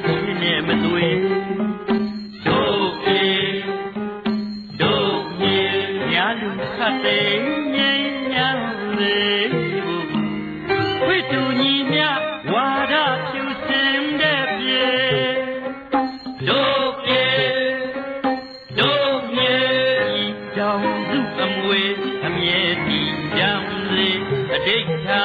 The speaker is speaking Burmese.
ချင်းနဲ့မသွေတို့အေတို့မြေညာလူခတ်တဲ့ငြိမ်းချမ်းလေဝိတုညီမြဝါဒဖြူစင်တဲ့ပြေတို့ပြေတို့မြေတောင်စုအမွေအမြဲတည်ကြလေအတိတ်ထံ